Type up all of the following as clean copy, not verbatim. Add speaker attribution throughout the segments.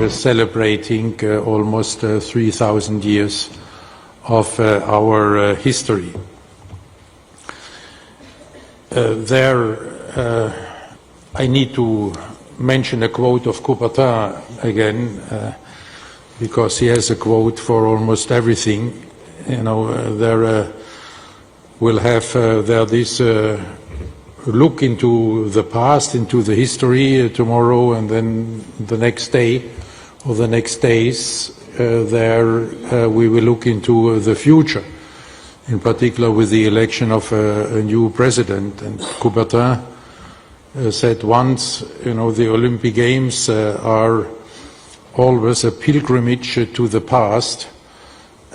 Speaker 1: celebrating almost 3,000 years of our history. I need to mention a quote of Coubertin again, because he has a quote for almost everything. You know, we'll have this look into the past, into the history tomorrow, and then the next day or the next days we will look into the future, in particular with the election of a new president. And Coubertin said once, you know, the Olympic Games are always a pilgrimage to the past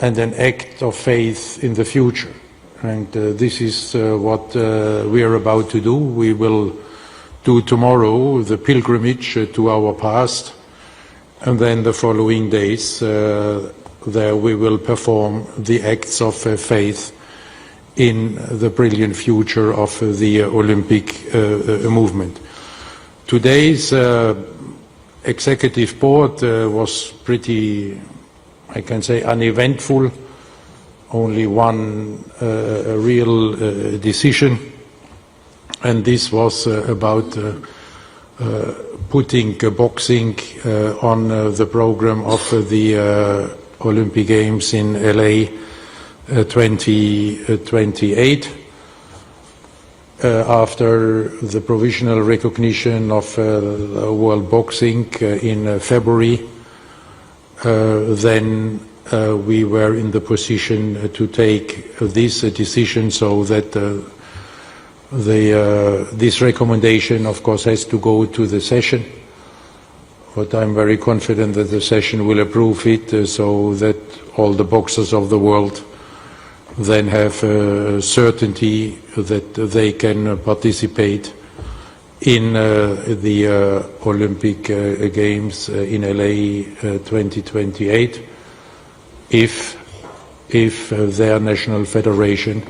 Speaker 1: and an act of faith in the future. And this is what we are about to do. We will do tomorrow the pilgrimage to our past, and then the following days there we will perform the acts of faith in the brilliant future of the Olympic movement. Today's executive board was pretty, I can say, uneventful. Only one real decision, and this was about putting boxing on the program of the Olympic Games in LA 2028. After the provisional recognition of world boxing in February, then we were in the position to take this decision, so that this recommendation, of course, has to go to the session. But I'm very confident that the session will approve it, so that all the boxers of the world then have certainty that they can participate in the Olympic Games in LA 2028 if their national federation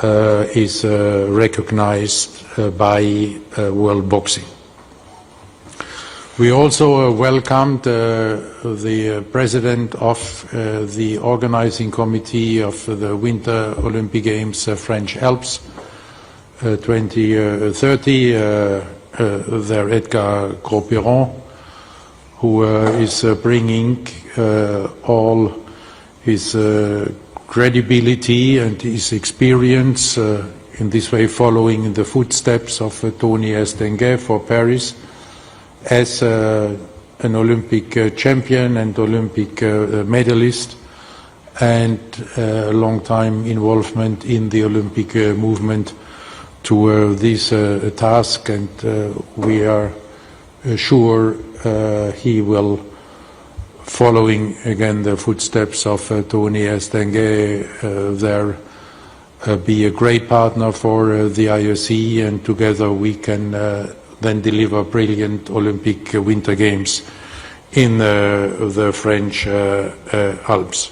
Speaker 1: is recognized by World Boxing. We also welcomed the president of the organizing committee of the Winter Olympic Games French Alps 2030, there Edgar Gros-Piron, who is bringing all his credibility and his experience, in this way following in the footsteps of Tony Estanguet for Paris, as an Olympic champion and Olympic medalist, and a long time involvement in the Olympic movement to this task, and we are sure he will, following again the footsteps of Tony Estanguet, there be a great partner for the IOC, and together we can then deliver brilliant Olympic Winter Games in the French Alps.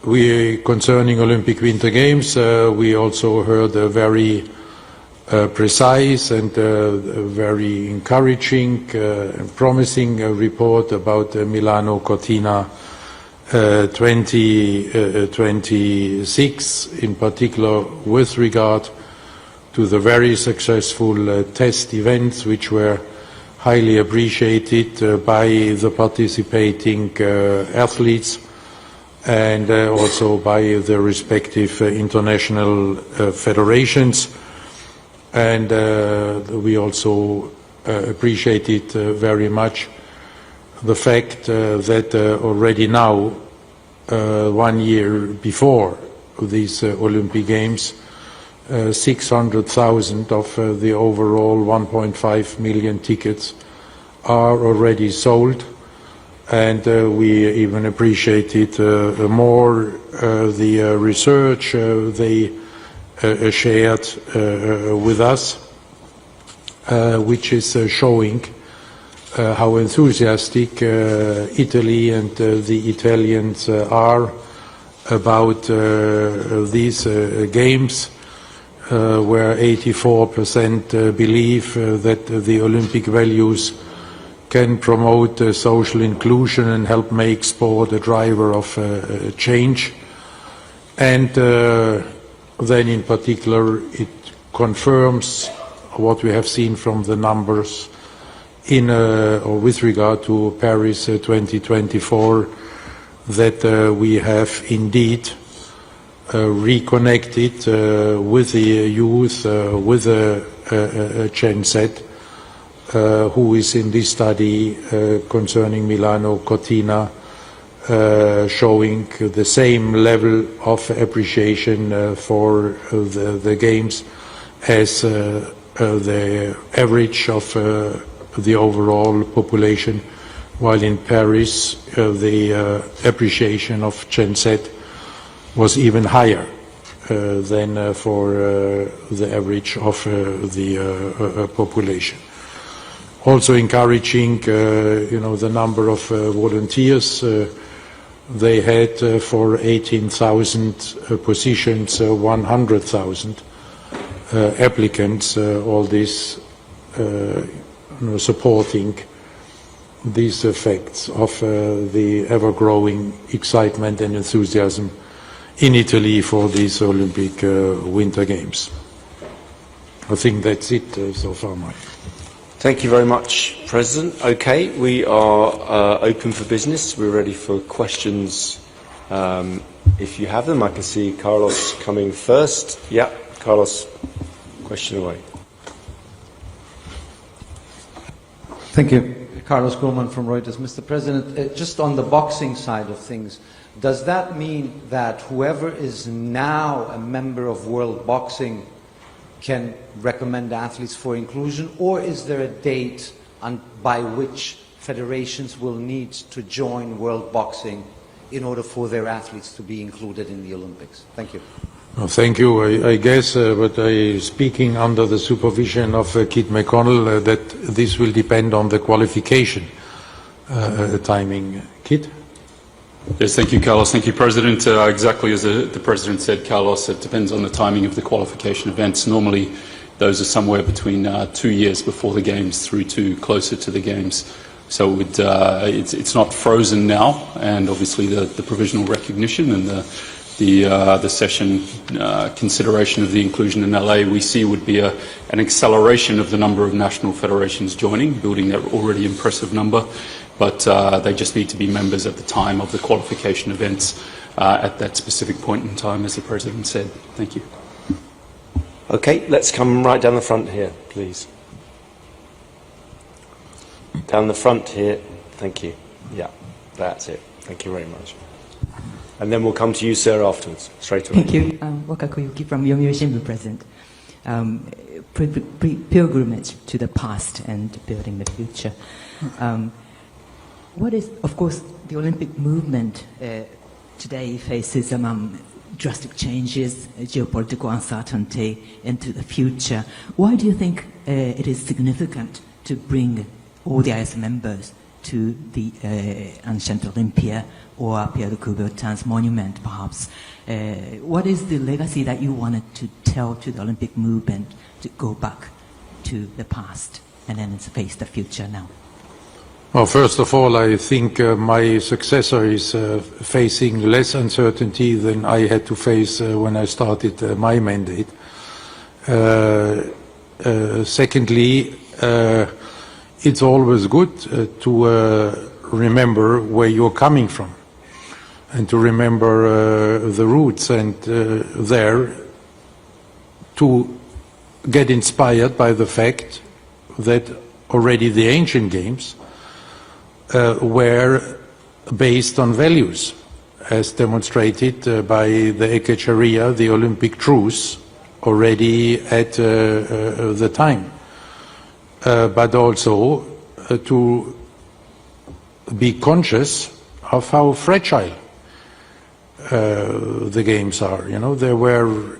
Speaker 1: Concerning Olympic Winter Games, we also heard a very precise and very encouraging and promising report about Milano Cortina 2026, in particular with regard to the very successful test events, which were highly appreciated by the participating athletes and also by the respective international federations. And we also appreciated very much the fact that already now, 1 year before these Olympic Games, 600,000 of the overall 1.5 million tickets are already sold, and we even appreciated more the research they shared with us, which is showing how enthusiastic Italy and the Italians are about these games, where 84% believe that the Olympic values can promote social inclusion and help make sport a driver of change. And then in particular it confirms what we have seen from the numbers in or with regard to Paris 2024, that we have indeed reconnected with the youth, with Gen Z, who is in this study concerning Milano Cortina, showing the same level of appreciation for the games as the average of the overall population, while in Paris the appreciation of Gen Z was even higher than for the average of the population. Also encouraging, the number of volunteers. They had for 18,000 positions 100,000 applicants. All this supporting these effects of the ever-growing excitement and enthusiasm in Italy for these Olympic Winter Games. I think that's it so far, Mike.
Speaker 2: Thank you very much, President. Okay, we are open for business. We're ready for questions. If you have them, I can see Carlos coming first. Yeah, Carlos, question away.
Speaker 3: Thank you. Carlos Goldman from Reuters. Mr. President, just on the boxing side of things, does that mean that whoever is now a member of World Boxing can recommend athletes for inclusion, or is there a date by which federations will need to join World Boxing in order for their athletes to be included in the Olympics? Thank you.
Speaker 1: Well, thank you. I guess, but speaking under the supervision of Kit McConnell, that this will depend on the qualification timing. Kit?
Speaker 4: Yes, thank you, Carlos. Thank you, President. Exactly as the President said, Carlos, it depends on the timing of the qualification events. Normally, those are somewhere between 2 years before the Games through to closer to the Games. So it's not frozen now, and obviously the provisional recognition and the session consideration of the inclusion in LA we see would be an acceleration of the number of national federations joining, building that already impressive number. But they just need to be members at the time of the qualification events at that specific point in time, as the President said. Thank you.
Speaker 2: Okay, let's come right down the front here, please. Down the front here. Thank you. Yeah, that's it. Thank you very much. And then we'll come to you, sir, afterwards, straight away.
Speaker 5: Thank you. Wakaku Yuki from Yomiuri Shimbun, President. Pilgrimage to the past and building the future. What is, of course, the Olympic movement today faces drastic changes, geopolitical uncertainty into the future. Why do you think it is significant to bring all the IS members to the ancient Olympia or Pierre de Coubertin's monument, perhaps? What is the legacy that you wanted to tell to the Olympic movement to go back to the past and then face the future now?
Speaker 1: Well, first of all, I think my successor is facing less uncertainty than I had to face when I started my mandate. Secondly, it's always good to remember where you're coming from and to remember the roots, and there to get inspired by the fact that already the ancient games were based on values, as demonstrated by the Ecce Sharia, the Olympic truce, already at the time. But also to be conscious of how fragile the games are. You know, they were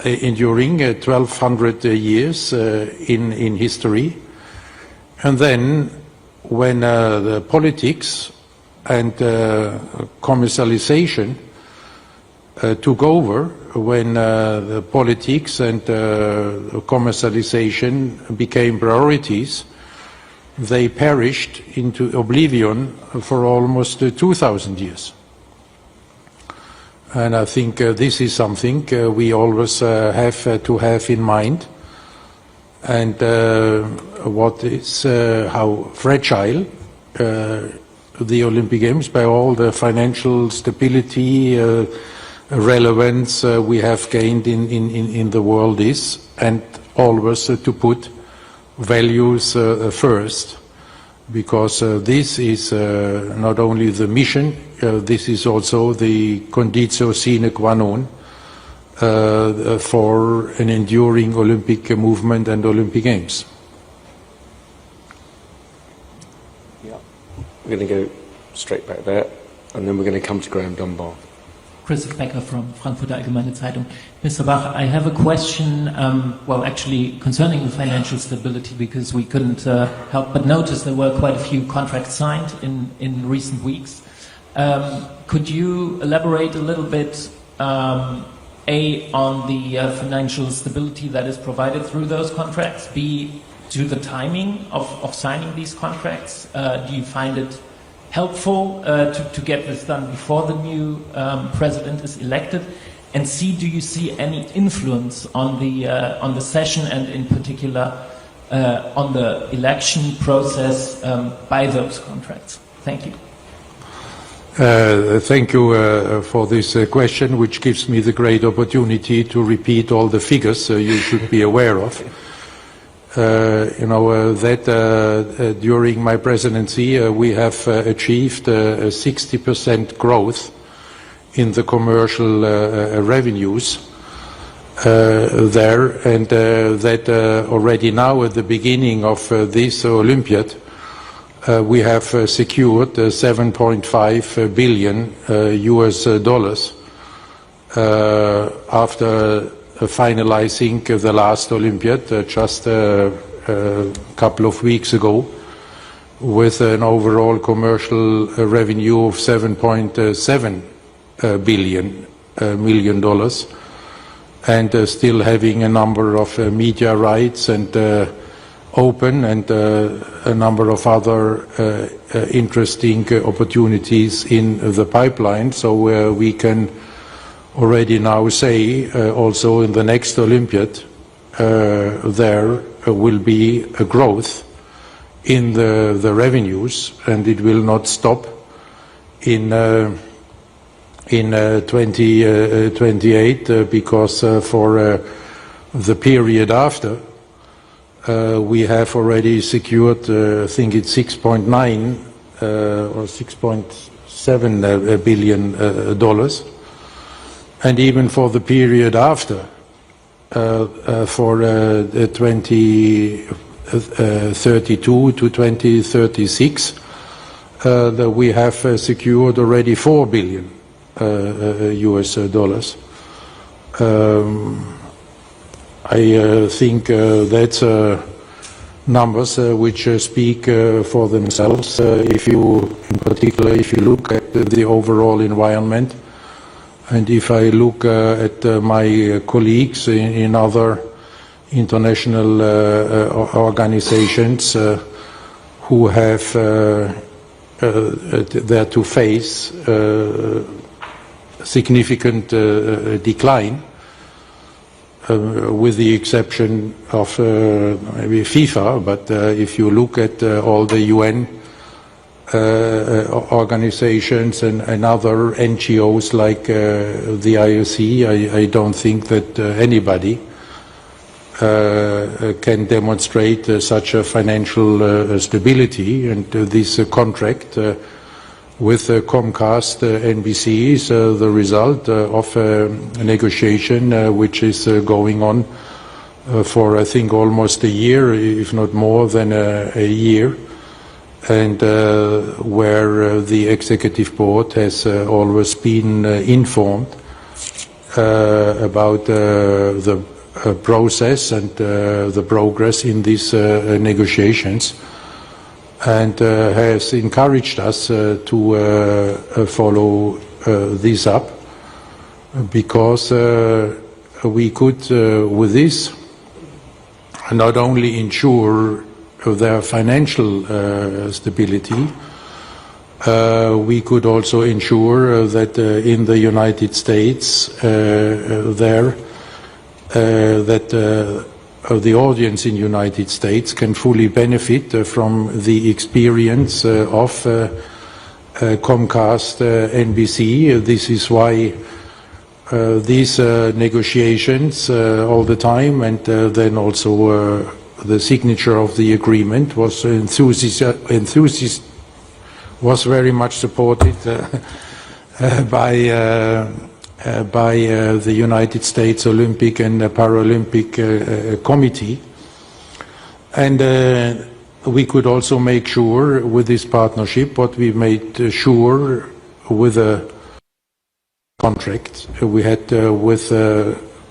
Speaker 1: enduring 1,200 years in history, and then when the politics and commercialization took over, when the politics and commercialization became priorities, they perished into oblivion for almost 2,000 years. And I think this is something we always have to have in mind. And what is how fragile the Olympic Games, by all the financial stability, relevance we have gained in the world is, and always to put values first, because this is not only the mission, this is also the conditio sine qua non for an enduring Olympic movement and Olympic Games.
Speaker 2: Yeah. We're going to go straight back there, and then we're going to come to Graham Dunbar.
Speaker 6: Christoph Becker from Frankfurter Allgemeine Zeitung. Mr. Bach, I have a question, well, actually concerning the financial stability, because we couldn't help but notice there were quite a few contracts signed in recent weeks. Could you elaborate a little bit, A, on the financial stability that is provided through those contracts, B, to the timing of signing these contracts? Do you find it helpful to get this done before the new president is elected? And C, do you see any influence on the session and in particular on the election process by those contracts? Thank you.
Speaker 1: Thank you for this question, which gives me the great opportunity to repeat all the figures you should be aware of. That during my presidency we have achieved a 60% growth in the commercial revenues there, and that already now at the beginning of this Olympiad we have secured $7.5 billion US dollars after finalizing the last Olympiad just a couple of weeks ago, with an overall commercial revenue of $7.7 million, and still having a number of media rights and open, and a number of other interesting opportunities in the pipeline. So we can already now say also in the next Olympiad there will be a growth in the revenues, and it will not stop in 2028 because for the period after we have already secured I think it's 6.9 or 6.7 billion dollars. And even for the period after, for 2032 to 2036, we have secured already $4 billion US dollars. I think that's numbers which speak for themselves. If you, in particular, if you look at the overall environment. And if I look at my colleagues in other international organizations who have there to face significant decline, with the exception of maybe FIFA, but if you look at all the UN organizations and other NGOs like the IOC, I don't think that anybody can demonstrate such a financial stability. And this contract with Comcast NBC is the result of a negotiation which is going on for I think almost a year, if not more than a year, and where the executive board has always been informed about the process and the progress in these negotiations, and has encouraged us to follow this up, because we could with this not only ensure their financial stability. We could also ensure that in the United States the audience in the United States can fully benefit from the experience of Comcast NBC. This is why these negotiations all the time, and then also the signature of the agreement was was very much supported by the United States Olympic and Paralympic Committee. And we could also make sure with this partnership what we made sure with a contract we had with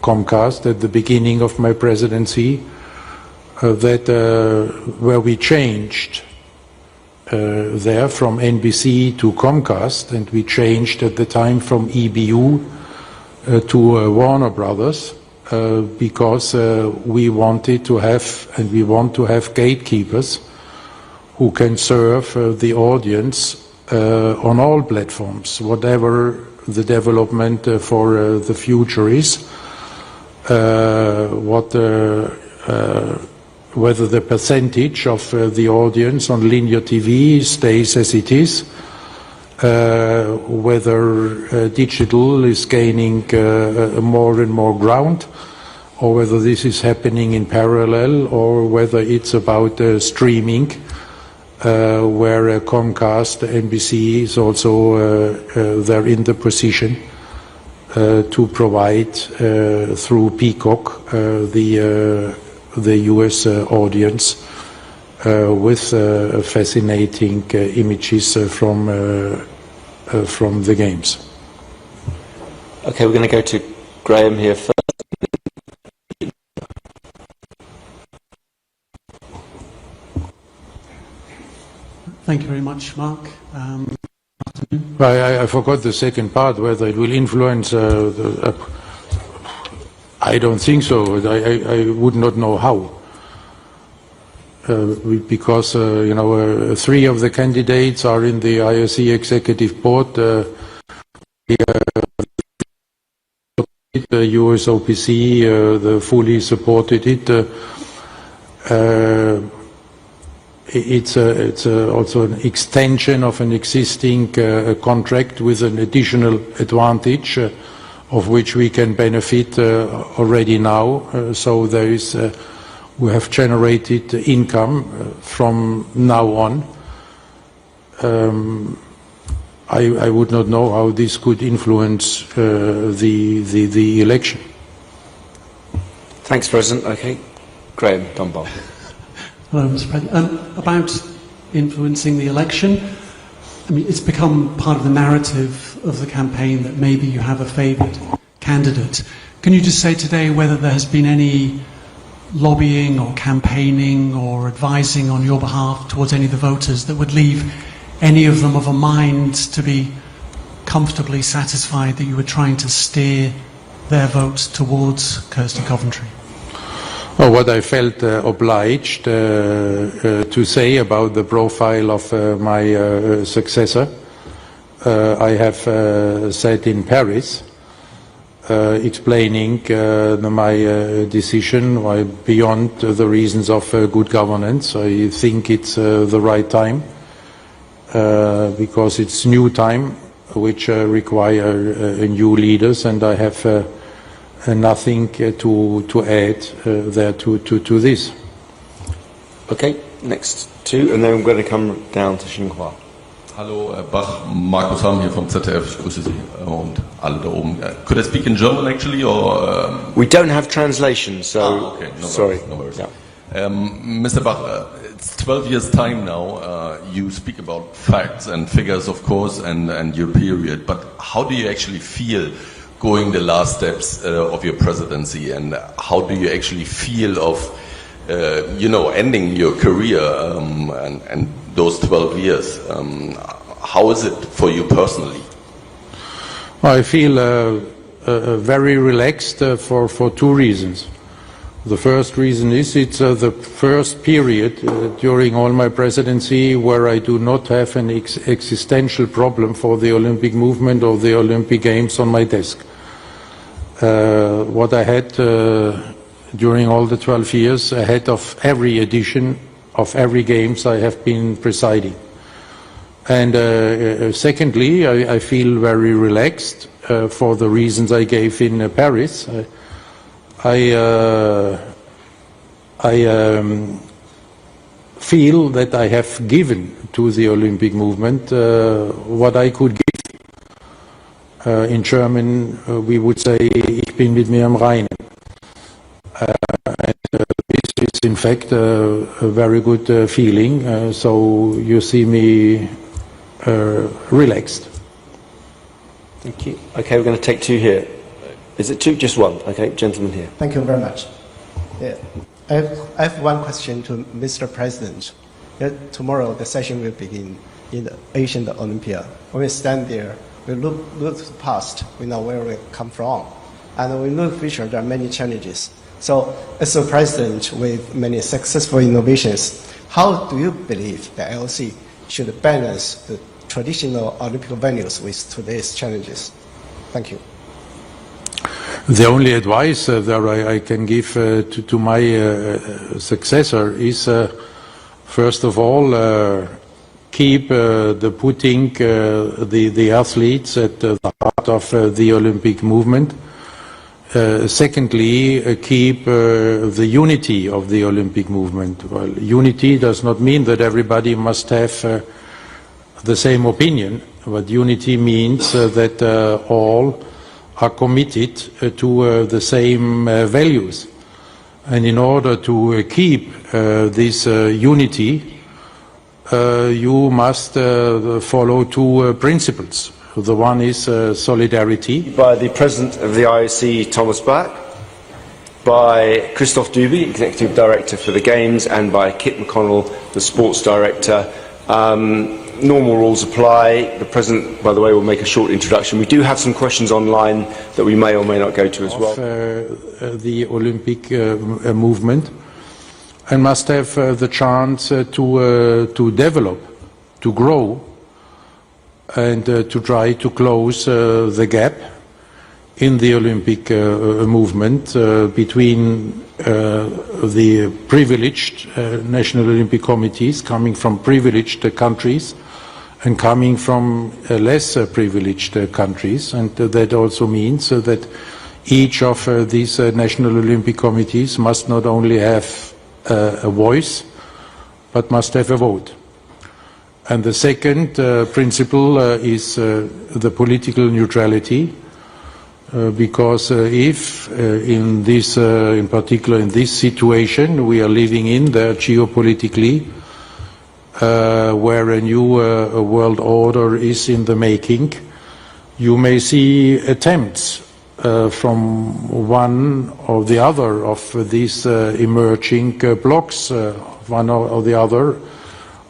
Speaker 1: Comcast at the beginning of my presidency, that where we changed there from NBC to Comcast, and we changed at the time from EBU to Warner Brothers, because we wanted to have, and we want to have, gatekeepers who can serve the audience on all platforms, whatever the development for the future is, whether the percentage of the audience on linear TV stays as it is, whether digital is gaining more and more ground, or whether this is happening in parallel, or whether it's about streaming, where Comcast, NBC is also they're in the position to provide through Peacock the US audience with fascinating images from the games.
Speaker 2: Okay, we're going to go to Graham here first.
Speaker 7: Thank you very much, Mark.
Speaker 1: I forgot the second part, whether it will influence I don't think so. I would not know how. Because, three of the candidates are in the IOC Executive Board. The USOPC fully supported it. It's also an extension of an existing contract with an additional advantage of which we can benefit already now. So there is, we have generated income from now on. I would not know how this could influence the election.
Speaker 2: Thanks, President. Okay, Graham Dunbar.
Speaker 7: Hello, Mr. President. About influencing the election, I mean, it's become part of the narrative of the campaign that maybe you have a favoured candidate. Can you just say today whether there has been any lobbying or campaigning or advising on your behalf towards any of the voters that would leave any of them of a mind to be comfortably satisfied that you were trying to steer their votes towards Kirsty Coventry?
Speaker 1: Well, what I felt obliged to say about the profile of my successor, I have said in Paris, explaining my decision. Why, beyond the reasons of good governance, I think it's the right time, because it's new time which require new leaders, and I have nothing to add there to this.
Speaker 2: Okay, next two, and then we're going to come down to Xinhua.
Speaker 8: Hallo, Herr Bach, Markus Hamm hier vom ZDF, ich grüße Sie und alle da oben. Could I speak in German actually, or?
Speaker 2: We don't have translation, so
Speaker 8: Okay, no
Speaker 2: sorry.
Speaker 8: Worries, no worries.
Speaker 2: Yeah.
Speaker 8: Mr. Bach, it's 12 years time now. You speak about facts and figures, of course, and your period, but how do you actually feel going the last steps of your presidency, and how do you actually feel of, ending your career and those 12 years? How is it for you personally?
Speaker 1: I feel very relaxed for two reasons. The first reason is it's the first period during all my presidency where I do not have an existential problem for the Olympic movement or the Olympic Games on my desk. What I had during all the 12 years ahead of every edition of every Games I have been presiding. And secondly, I feel very relaxed for the reasons I gave in Paris. I feel that I have given to the Olympic movement what I could give. In German, we would say, ich bin mit mir im Reinen. This is in fact a very good feeling, so you see me relaxed.
Speaker 2: Thank you. Okay, we're going to take two here. Is it two? Just one. Okay, gentleman here.
Speaker 9: Thank you very much. Yeah. I have one question to Mr. President. Tomorrow the session will begin in the Asian Olympia. When we stand there, we look past, we know where we come from. And we look future, there are many challenges. So as a president with many successful innovations, how do you believe the IOC should balance the traditional Olympic venues with today's challenges? Thank you.
Speaker 1: The only advice that I can give to my successor is, first of all, keep putting the athletes at the heart of the Olympic movement. Secondly, keep the unity of the Olympic movement. Well, unity does not mean that everybody must have the same opinion, but unity means that all are committed to the same values. And in order to keep this unity, you must follow two principles. The one is solidarity.
Speaker 2: By the President of the IOC, Thomas Bach, by Christophe Duby, Executive Director for the Games, and by Kit McConnell, the Sports Director. Normal rules apply. The President, by the way, will make a short introduction. We do have some questions online that we may or may not go to as well.
Speaker 1: The Olympic movement, and must have the chance to develop, to grow, and to try to close the gap in the Olympic movement between the privileged national Olympic committees coming from privileged countries and coming from less privileged countries. And that also means that each of these national Olympic committees must not only have a voice, but must have a vote. And the second principle is the political neutrality, because if in this, in particular in this situation we are living in, there geopolitically, where a new world order is in the making, you may see attempts from one or the other of these emerging blocks, one or the other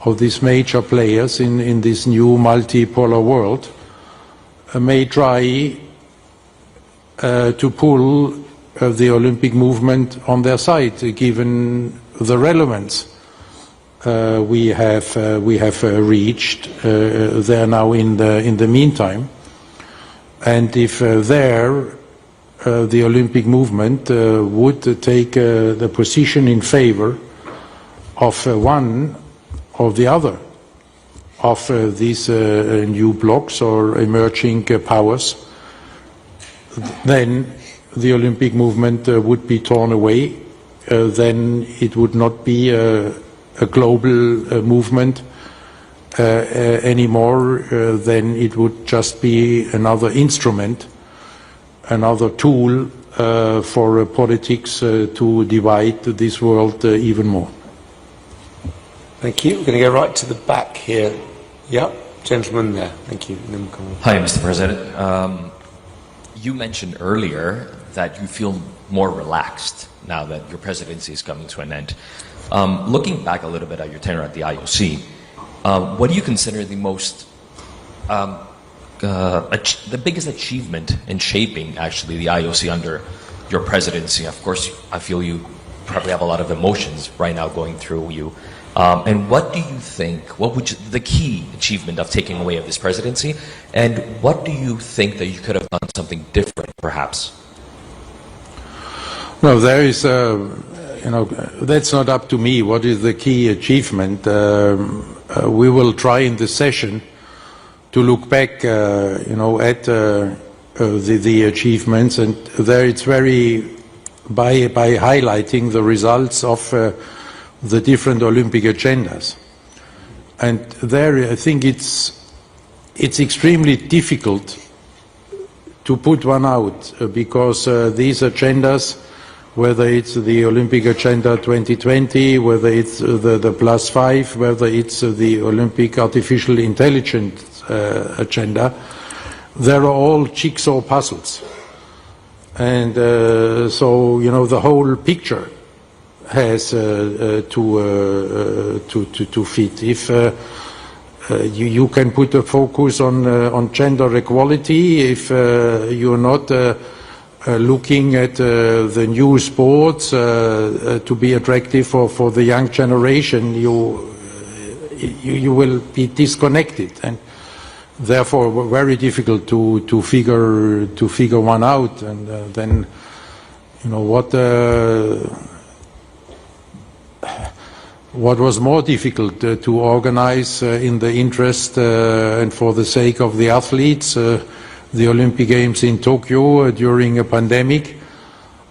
Speaker 1: of these major players in this new multipolar world, may try to pull the Olympic movement on their side, given the relevance we have reached there now in the meantime. And if there the Olympic movement would take the position in favor of one or the other of these new blocs or emerging powers, then the Olympic movement would be torn away. Then it would not be a global movement anymore. Then it would just be another instrument, another tool for politics to divide this world even more.
Speaker 2: Thank you. We're going to go right to the back here. Yeah, gentleman there. Thank you.
Speaker 10: Hi, Mr. President. You mentioned earlier that you feel more relaxed now that your presidency is coming to an end. Looking back a little bit at your tenure at the IOC, what do you consider the most, the biggest achievement in shaping actually the IOC under your presidency? Of course, I feel you probably have a lot of emotions right now going through you. And what do you think, what would the key achievement of taking away of this presidency, and what do you think that you could have done something different, perhaps?
Speaker 1: No, there is, that's not up to me. What is the key achievement? We will try in the session to look back, at the achievements, and there it's very by highlighting the results of the different Olympic agendas. And there, I think it's extremely difficult to put one out because these agendas, whether it's the Olympic Agenda 2020, whether it's the +5, whether it's the Olympic Artificial Intelligence agenda, they're all jigsaw puzzles. And so, the whole picture has to fit. If you can put a focus on gender equality, if you're not looking at the new sports to be attractive for the young generation, you will be disconnected, and therefore very difficult to figure one out. And then what was more difficult to organize in the interest and for the sake of the athletes, the Olympic Games in Tokyo during a pandemic,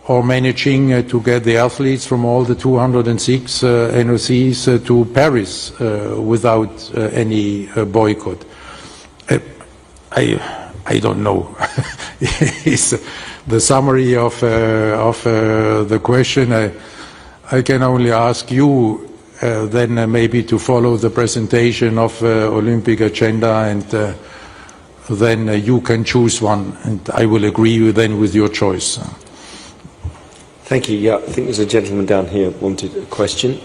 Speaker 1: or managing to get the athletes from all the 206 NOCs to Paris without any boycott. I don't know. It's the summary of the question. I can only ask you then maybe to follow the presentation of Olympic agenda, and then you can choose one, and I will agree then with your choice.
Speaker 2: Thank you. Yeah, I think there's a gentleman down here wanted a question.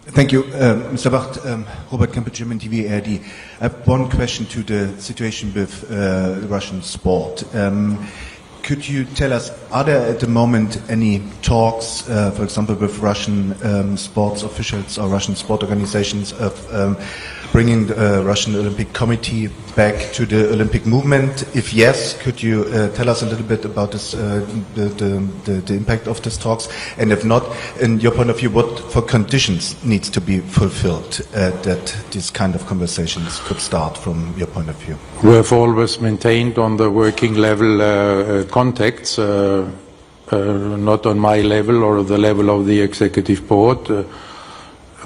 Speaker 11: Thank you, Mr. Bach. Robert Kemper, German TV, ARD. I have one question to the situation with Russian sport. Could you tell us, are there at the moment any talks, for example, with Russian sports officials or Russian sport organizations of bringing the Russian Olympic Committee back to the Olympic movement? If yes, could you tell us a little bit about this, the impact of these talks? And if not, in your point of view, what for conditions needs to be fulfilled that these kind of conversations could start from your point of view?
Speaker 1: We have always maintained on the working level contacts, not on my level or the level of the executive board,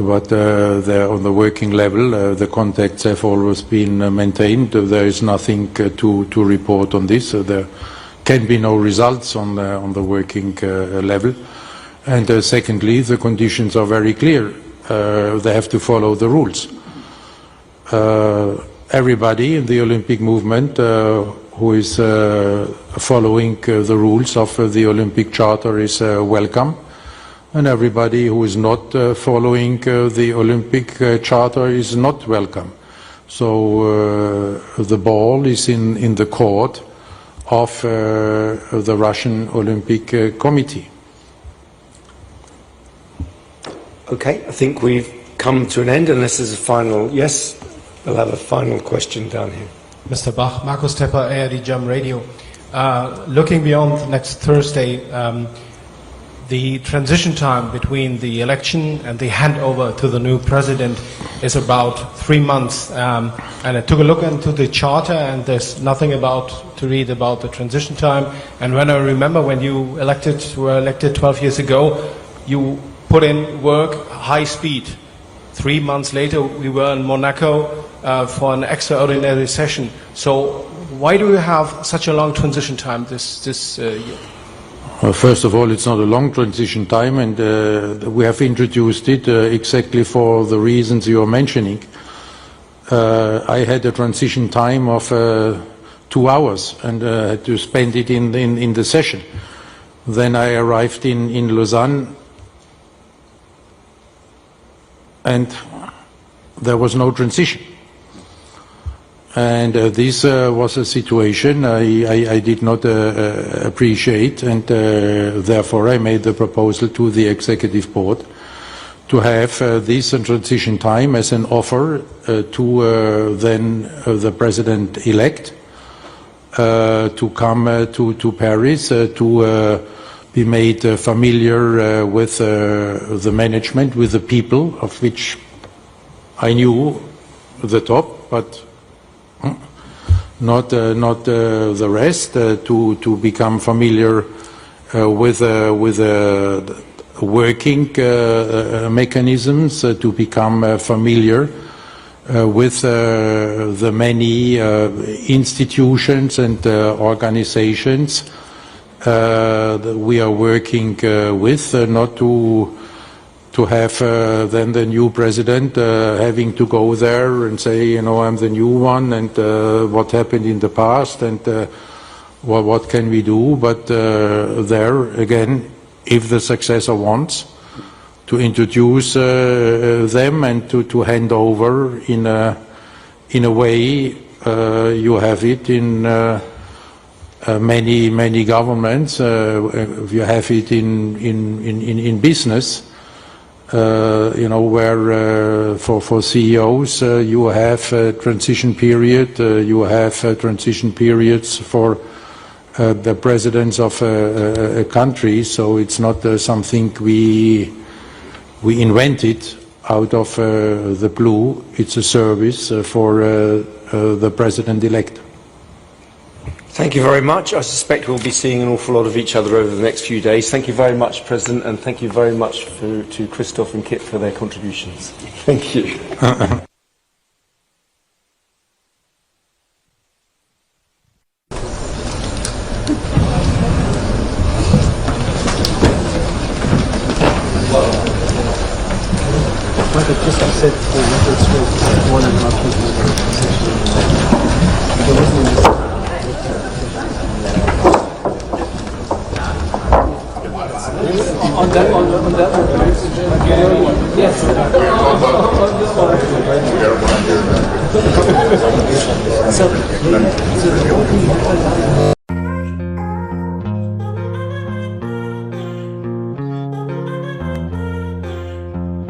Speaker 1: but on the working level, the contacts have always been maintained. There is nothing to report on this. There can be no results on the working level. And secondly, the conditions are very clear. They have to follow the rules. Everybody in the Olympic movement who is following the rules of the Olympic Charter is welcome. And everybody who is not following the Olympic Charter is not welcome. So the ball is in the court of the Russian Olympic Committee.
Speaker 2: Okay, I think we've come to an end, unless there's a final. Yes, we'll have a final question down here.
Speaker 12: Mr. Bach, Markus Tepper, ARD German Radio. Looking beyond next Thursday, the transition time between the election and the handover to the new president is about 3 months. And I took a look into the charter, and there's nothing to read about the transition time. And when I remember when you were elected 12 years ago, you put in work high speed. 3 months later, we were in Monaco for an extraordinary session. So why do we have such a long transition time this year?
Speaker 1: Well, first of all, it's not a long transition time, and we have introduced it exactly for the reasons you are mentioning. I had a transition time of 2 hours and had to spend it in the session. Then I arrived in Lausanne, and there was no transition. And this was a situation I did not appreciate, and therefore I made the proposal to the Executive Board to have this transition time as an offer to then the President-elect to come to Paris to be made familiar with the management, with the people, of which I knew the top, but not the rest, to become familiar with working mechanisms, to become familiar with the many institutions and organizations that we are working with, not to have then the new president having to go there and say, you know, I'm the new one, and what happened in the past, and what can we do? But there again, if the successor wants to introduce them and to hand over in a way you have it in many governments. You have it in business. You know, where for CEOs you have a transition period, you have transition periods for the presidents of a country, so it's not something we invented out of the blue. It's a service for the president-elect.
Speaker 2: Thank you very much. I suspect we'll be seeing an awful lot of each other over the next few days. Thank you very much, President, and thank you very much to Christoph and Kit for their contributions. Thank you.
Speaker 13: On that yes. So